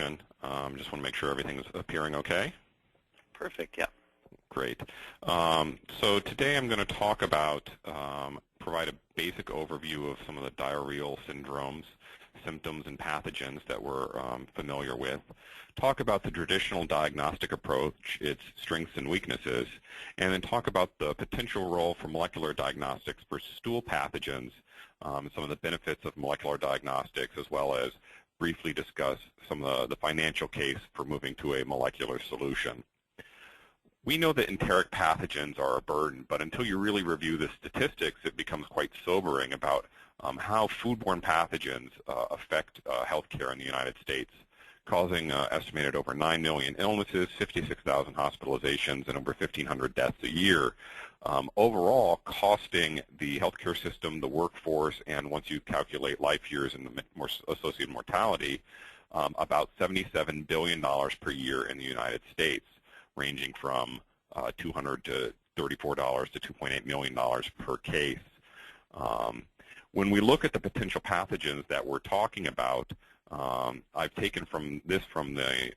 presentation. Just want to make sure everything is appearing okay. Perfect, yeah. Great. So today I'm going to talk about, provide a basic overview of some of the diarrheal syndromes, symptoms, and pathogens that we're familiar with. Talk about the traditional diagnostic approach, its strengths and weaknesses, and then talk about the potential role for molecular diagnostics for stool pathogens, some of the benefits of molecular diagnostics, as well as briefly discuss some of the financial case for moving to a molecular solution. We know that enteric pathogens are a burden, but until you really review the statistics, it becomes quite sobering about how foodborne pathogens affect healthcare in the United States, causing estimated over 9 million illnesses, 56,000 hospitalizations, and over 1,500 deaths a year. Overall, costing the healthcare system, the workforce, and once you calculate life years and the associated mortality, about $77 billion per year in the United States, ranging from $200 to $34 to $2.8 million per case. When we look at the potential pathogens that we're talking about, I've taken from the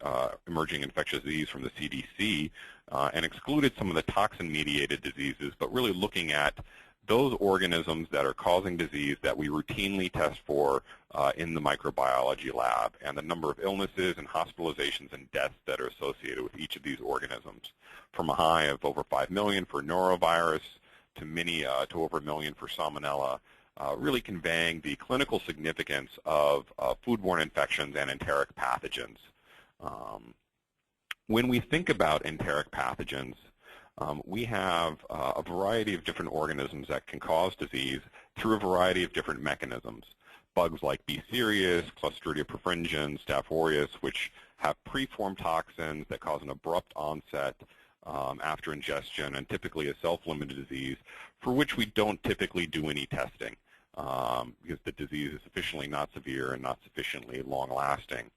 emerging infectious disease from the CDC and excluded some of the toxin-mediated diseases, but really looking at those organisms that are causing disease that we routinely test for in the microbiology lab, and the number of illnesses and hospitalizations and deaths that are associated with each of these organisms, from a high of over 5 million for norovirus to over 1 million for salmonella, really conveying the clinical significance of foodborne infections and enteric pathogens. When we think about enteric pathogens, we have a variety of different organisms that can cause disease through a variety of different mechanisms. Bugs like B. cereus, Clostridia perfringens, Staph aureus, which have preformed toxins that cause an abrupt onset after ingestion, and typically a self-limited disease for which we don't typically do any testing because the disease is sufficiently not severe and not sufficiently long-lasting.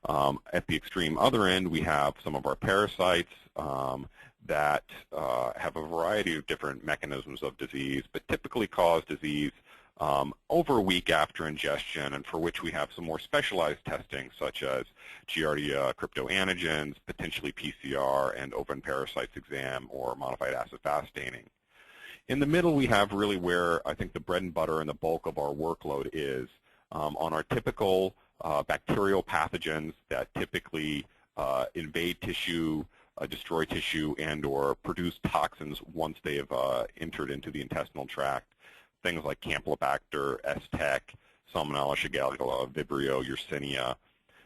At the extreme other end, we have some of our parasites that have a variety of different mechanisms of disease, but typically cause disease over a week after ingestion, and for which we have some more specialized testing, such as Giardia cryptoantigens, potentially PCR, and open parasites exam or modified acid fast staining. In the middle, we have really where I think the bread and butter and the bulk of our workload is on our typical bacterial pathogens that typically invade tissue, destroy tissue, and or produce toxins once they have entered into the intestinal tract. Things like Campylobacter, S-Tech, Salmonella, Shigella, Vibrio, Yersinia,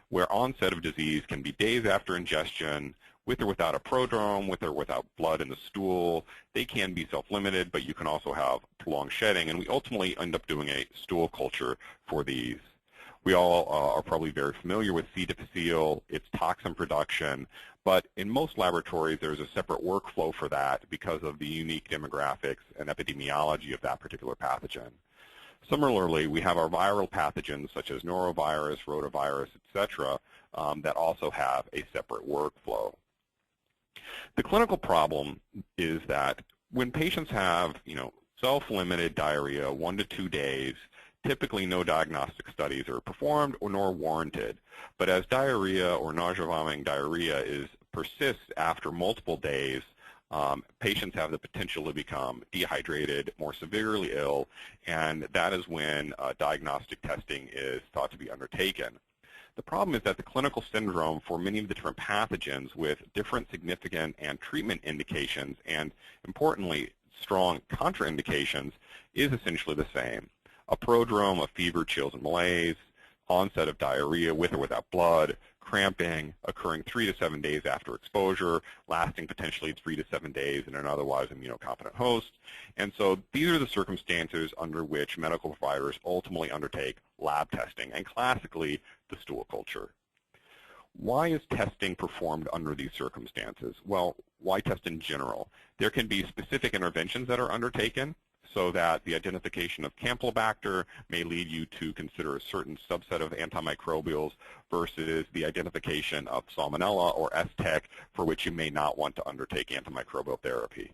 where onset of disease can be days after ingestion, with or without a prodrome, with or without blood in the stool. They can be self-limited, but you can also have prolonged shedding, and we ultimately end up doing a stool culture for these. We all are probably very familiar with C. difficile, its toxin production, but in most laboratories there's a separate workflow for that because of the unique demographics and epidemiology of that particular pathogen. Similarly, we have our viral pathogens such as norovirus, rotavirus, etc., that also have a separate workflow. The clinical problem is that when patients have, self-limited diarrhea 1 to 2 days, typically no diagnostic studies are performed or nor warranted. But as diarrhea or nausea-vomiting diarrhea persists after multiple days, patients have the potential to become dehydrated, more severely ill, and that is when diagnostic testing is thought to be undertaken. The problem is that the clinical syndrome for many of the different pathogens with different significant and treatment indications, and importantly, strong contraindications, is essentially the same. A prodrome of fever, chills, and malaise, onset of diarrhea with or without blood, cramping, occurring 3 to 7 days after exposure, lasting potentially 3 to 7 days in an otherwise immunocompetent host. And so these are the circumstances under which medical providers ultimately undertake lab testing, and classically the stool culture. Why is testing performed under these circumstances? Well, why test in general? There can be specific interventions that are undertaken, so that the identification of Campylobacter may lead you to consider a certain subset of antimicrobials versus the identification of Salmonella or STEC, for which you may not want to undertake antimicrobial therapy.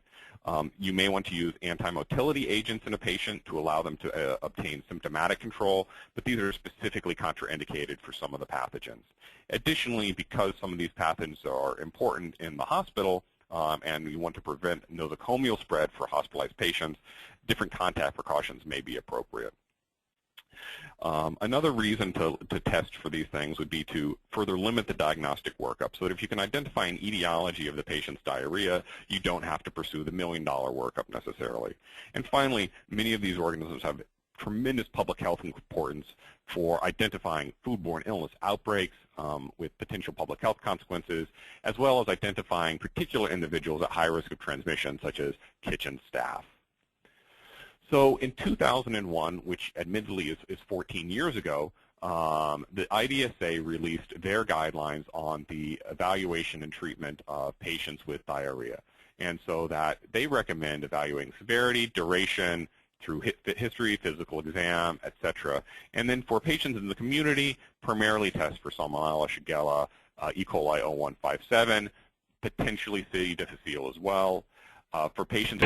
You may want to use antimotility agents in a patient to allow them to obtain symptomatic control, but these are specifically contraindicated for some of the pathogens. Additionally, because some of these pathogens are important in the hospital, and you want to prevent nosocomial spread for hospitalized patients, different contact precautions may be appropriate. Another reason to test for these things would be to further limit the diagnostic workup, so that if you can identify an etiology of the patient's diarrhea, you don't have to pursue the $1 million workup necessarily. And finally, many of these organisms have tremendous public health importance for identifying foodborne illness outbreaks with potential public health consequences, as well as identifying particular individuals at high risk of transmission, such as kitchen staff. So in 2001, which admittedly is 14 years ago, the IDSA released their guidelines on the evaluation and treatment of patients with diarrhea. And so that they recommend evaluating severity, duration, through history, physical exam, etc. And then for patients in the community, primarily test for Salmonella, Shigella, E. coli 0157, potentially C. difficile as well. For patients